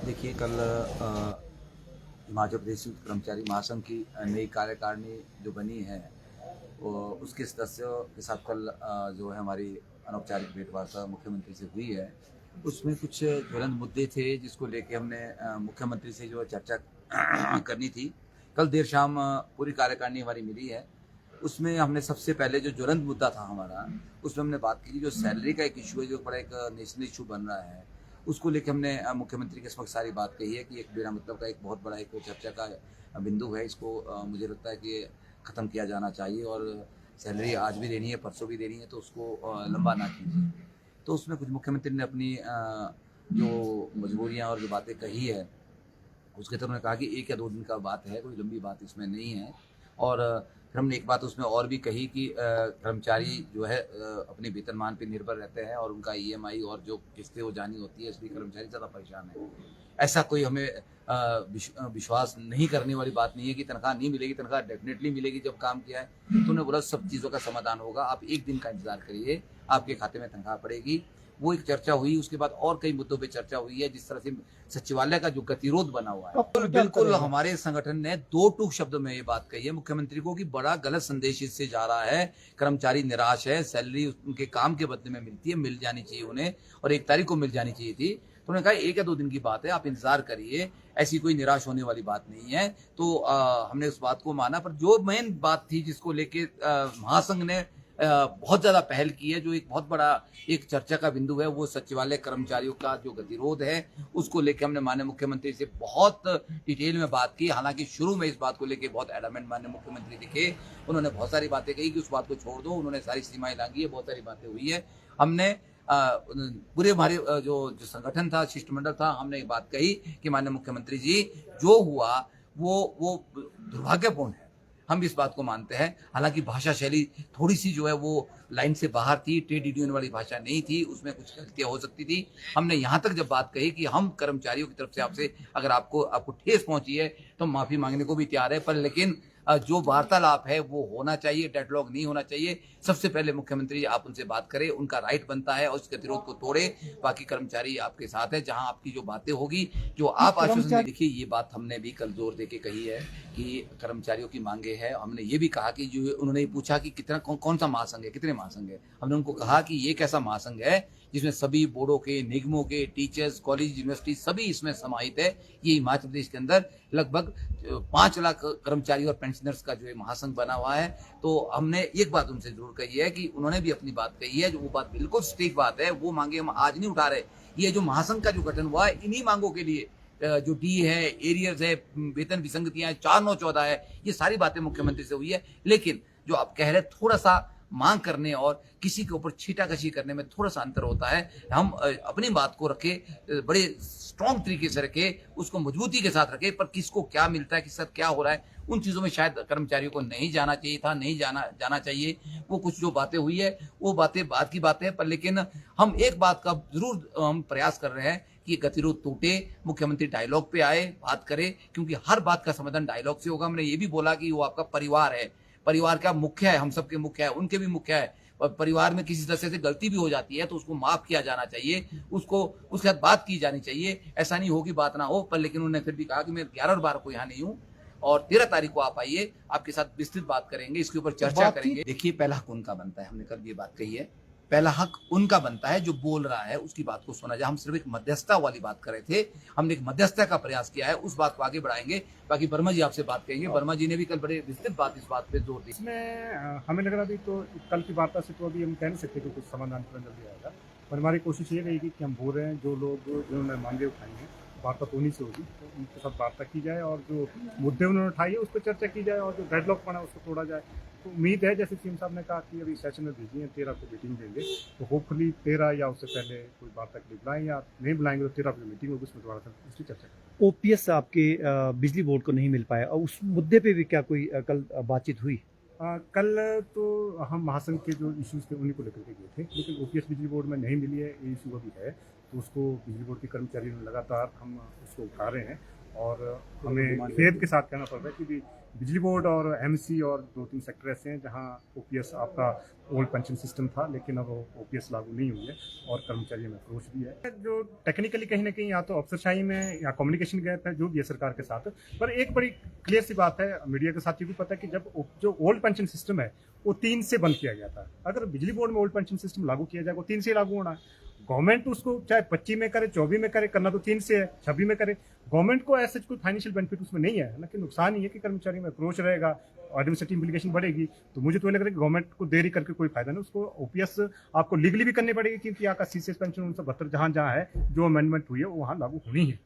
देखिए कल हिमाचल प्रदेश संयुक्त कर्मचारी महासंघ की नई कार्यकारिणी जो बनी है वो उसके सदस्यों के साथ कल जो है हमारी अनौपचारिक भेंटवार्ता मुख्यमंत्री से हुई है। उसमें कुछ ज्वलंत मुद्दे थे जिसको लेके हमने मुख्यमंत्री से जो चर्चा करनी थी। कल देर शाम पूरी कार्यकारिणी हमारी मिली है। उसमें हमने सबसे पहले जो ज्वलंत मुद्दा था हमारा, उसमें हमने बात की जो सैलरी का एक इशू है, जो बड़ा एक नेशनल इशू बन रहा है, उसको लेके हमने मुख्यमंत्री के समक्ष सारी बात कही है कि एक बिना मतलब का एक बहुत बड़ा एक चर्चा का बिंदु है। इसको मुझे लगता है कि ख़त्म किया जाना चाहिए और सैलरी आज भी देनी है, परसों भी देनी है, तो उसको लंबा ना कीजिए। तो उसमें कुछ मुख्यमंत्री ने अपनी जो मजबूरियाँ और जो बातें कही है, उसके तरफ उन्होंने कहा कि 1 या 2 दिन का बात है, कोई लंबी बात इसमें नहीं है। और फिर हमने एक बात उसमें और भी कही कि कर्मचारी जो है अपने वेतनमान पे निर्भर रहते हैं और उनका ईएमआई और जो किस्तें वो जानी होती है, इसलिए कर्मचारी ज़्यादा परेशान है। ऐसा कोई हमें विश्वास नहीं करने वाली बात नहीं है कि तनख्वाह नहीं मिलेगी, तनख्वाह डेफ़िनेटली मिलेगी जब काम किया है। तो उन्होंने बोला सब चीज़ों का समाधान होगा, आप 1 दिन का इंतज़ार करिए, आपके खाते में तनख्वाह पड़ेगी। वो एक चर्चा हुई, उसके बाद और कई मुद्दों पे चर्चा हुई है, जिस तरह से सचिवालय का जो गतिरोध बना हुआ है। तो बिल्कुल हमारे संगठन ने 2 टूक शब्द में ये बात कही है मुख्यमंत्री को कि बड़ा गलत संदेश इससे जा रहा है, कर्मचारी निराश है, सैलरी उनके काम के बदले में मिलती है, मिल जानी चाहिए उन्हें और 1 तारीख को मिल जानी चाहिए थी। तो उन्होंने कहा 1 या 2 दिन की बात है, आप इंतज़ार करिए, ऐसी कोई निराश होने वाली बात नहीं है। तो हमने उस बात को माना, पर जो मेन बात थी जिसको लेके महासंघ ने बहुत ज़्यादा पहल की है, जो एक बहुत बड़ा एक चर्चा का बिंदु है, वो सचिवालय कर्मचारियों का जो गतिरोध है, उसको लेके हमने माननीय मुख्यमंत्री से बहुत डिटेल में बात की। हालाँकि शुरू में इस बात को लेके बहुत एडमेंट माननीय मुख्यमंत्री दिखे, उन्होंने बहुत सारी बातें कही कि उस बात को छोड़ दो, उन्होंने सारी सीमाएँ लांघी है, बहुत सारी बातें हुई है। हमने पूरे हमारे जो संगठन था, शिष्टमंडल था, हमने एक बात कही कि माननीय मुख्यमंत्री जी, जो हुआ वो दुर्भाग्यपूर्ण है। हम इस बात को मानते हैं। हालाँकि भाषा शैली थोड़ी-सी जो है वो लाइन से बाहर थी, ट्रेड यूनियन वाली भाषा नहीं थी, उसमें कुछ गलतियाँ हो सकती थी। हमने यहाँ तक जब बात कही कि हम कर्मचारियों की तरफ से आपसे अगर आपको ठेस पहुँची है, तो माफ़ी माँगने को भी तैयार है, पर लेकिन जो वार्तालाप है वो होना चाहिए, डेडलॉक नहीं होना चाहिए। सबसे पहले मुख्यमंत्री जी आप उनसे बात करें, उनका राइट बनता है और उस गतिरोध को तोड़े। बाकी कर्मचारी आपके साथ है, जहाँ आपकी जो बातें होगी, जो आप आश्वासन दें। देखिए ये बात हमने भी कल ज़ोर देके कही है कि कर्मचारियों की माँगें हैं। हमने ये भी कहा कि जो उन्होंने पूछा कि कितना कौन-सा महासंघ है, कितने महासंघ है? हमने उनको कहा कि ये एक ऐसा महासंघ है जिसमें सभी बोर्डों के, निगमों के, टीचर्स, कॉलेज, यूनिवर्सिटी सभी इसमें समाहित है। ये हिमाचल प्रदेश के अंदर लगभग 5 लाख कर्मचारी और पेंशनर्स का जो है महासंघ बना हुआ है। तो हमने एक बात उनसे ज़रूर कही है कि उन्होंने भी अपनी बात कही है, जो वो बात बिल्कुल सटीक बात है, वो माँगे हम आज नहीं उठा रहे। ये जो महासंघ का जो गठन हुआ है, इन्हीं माँगों के लिए जो डी है, एरियर्स है, वेतन विसंगतियाँ हैं, 4-9-14 है, ये सारी बातें मुख्यमंत्री से हुई है। लेकिन जो आप कह रहे हैं थोड़ा-सा माँग करने और किसी के ऊपर छींटाकशी करने में थोड़ा-सा अंतर होता है। हम अपनी बात को रखें, बड़े स्ट्रॉन्ग तरीके से रखें, उसको मजबूती के साथ रखें, पर किसको क्या मिलता है, किसके साथ क्या हो रहा है, उन चीज़ों में शायद कर्मचारियों को नहीं जाना चाहिए था, नहीं जाना चाहिए। वो कुछ जो बातें हुई है, वो बातें बाद की बातें हैं, पर लेकिन हम एक बात का ज़रूर हम प्रयास कर रहे हैं कि गतिरोध टूटे, मुख्यमंत्री डायलॉग पे आए, बात करें, क्योंकि हर बात का समाधान डायलॉग से होगा। हमने ये भी बोला कि वो आपका परिवार है, परिवार का मुख्य है, हम सबके मुख्य है, उनके भी मुख्य है। और परिवार में किसी सदस्य से गलती भी हो जाती है तो उसको माफ़ किया जाना चाहिए, उसको उसके साथ बात की जानी चाहिए। ऐसा नहीं हो कि बात ना हो, पर लेकिन उन्होंने फिर भी कहा कि मैं 11 और 12 को यहाँ नहीं हूँ और 13 तारीख को आप आइए, आपके साथ विस्तृत बात करेंगे, इसके ऊपर चर्चा करेंगे। देखिए पहला हक उनका बनता है, हमने कल ये बात कही है। पहला हक उनका बनता है, जो बोल रहा है उसकी बात को सुना जाए। हम सिर्फ एक मध्यस्थता वाली बात कर रहे थे, हमने एक मध्यस्थता का प्रयास किया है, उस बात को आगे बढ़ाएंगे। बाकी वर्मा जी आपसे बात करेंगे। वर्मा जी ने भी कल बड़े विस्तृत इस बात पे जोर दी। इसमें हमें लग रहा अभी तो कल की वार्ता से तो अभी हम कह नहीं सकते कि कुछ समाधान तुरंत जल्दी आएगा, पर हमारी कोशिश ये रहेगी कि हम बोल रहे हैं जो लोग जिन्होंने मांगे उठाई हैं, वार्ता तो उन्हीं से होगी, तो उनके साथ वार्ता की जाए और जो मुद्दे उन्होंने उठाए हैं उस पर चर्चा की जाए और जो डेडलॉक बना उसको तोड़ा जाए। तो उम्मीद है, जैसे सीएम साहब ने कहा कि अभी सेशन में भेजी है, 13 को मीटिंग देंगे, तो होपफुली 13 या उससे पहले कोई वार्ता के लिए बुलाएं, या नहीं बुलाएंगे तो 13 को मीटिंग होगी, उसमें दोबारा से उसकी चर्चा करेंगे। ओपीएस आपके बिजली बोर्ड को नहीं मिल पाया और उस मुद्दे पे भी क्या कोई कल बातचीत हुई? कल तो हम महासंघ के जो इश्यूज़ थे उन्हीं को लेकर के गए थे, लेकिन ओपीएस बिजली बोर्ड में नहीं मिली है, ये इशू अभी है, तो उसको बिजली बोर्ड के कर्मचारियों ने लगातार हम उसको उठा रहे हैं और हमें खेद के साथ कहना पड़ रहा है कि भी बिजली बोर्ड और एमसी और 2-3 सेक्टर ऐसे हैं जहां ओपीएस आपका ओल्ड पेंशन सिस्टम था, लेकिन अब ओपीएस लागू नहीं हुई है और कर्मचारियों में क्रोश भी है। जो टेक्निकली कहीं ना कहीं या तो अफसरशाही में या कम्युनिकेशन गैप है जो भी है सरकार के साथ, पर एक बड़ी क्लियर सी बात है, मीडिया के साथ ये भी पता है कि जब जो ओल्ड पेंशन सिस्टम है वो 3 से बंद किया गया था। अगर बिजली बोर्ड में ओल्ड पेंशन सिस्टम लागू किया जाएगा, 3 से लागू होना है। गवर्नमेंट उसको चाहे 25 में करे, 24 में करे, करना तो 3 से है, 26 में करे। गवर्नमेंट को ऐसा कोई फाइनेंशियल बेनिफिट उसमें नहीं है, लेकिन नुकसान ही है कि कर्मचारी में अप्रोच रहेगा, एडमिनिस्ट्रेटिव इम्प्लीकेशन बढ़ेगी। तो मुझे तो लग रहा है कि गवर्नमेंट को देरी करके कोई फायदा नहीं, उसको ओपीएस आपको लीगली भी करनी पड़ेगी, क्योंकि आपका सीसीएस पेंशन 1972 जहां है जो अमेंडमेंट हुई है वो वहां लागू होनी है।